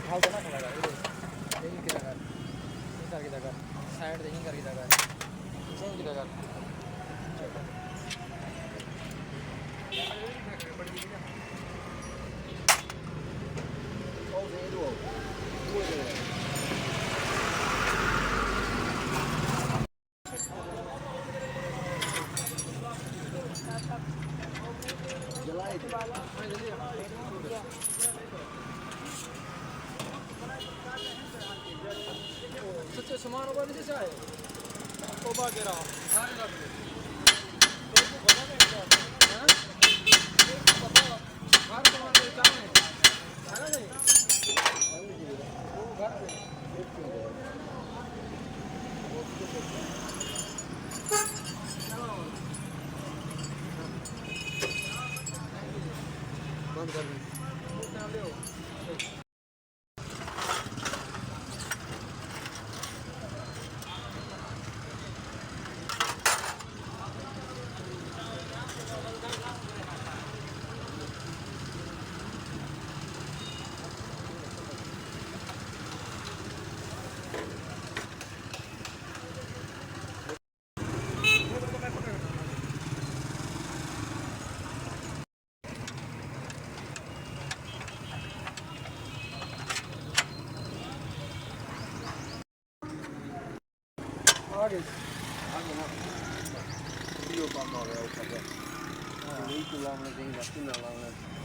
how देना खड़ा कर यही किधर कर नहीं कर किधर कर साइड नहीं कर किधर कर चेंज किधर कर सच्चे सामान होगा नहीं जैसे आए तो बाकी रहा सारे लग गए तो पता नहीं क्या है पता हर सामान ले जाने है ना नहीं वो घर पे बंद कर दे आगे ना वीडियो काम हो गया ऊपर से नहीं चला हमने कहीं रास्ते में लगाना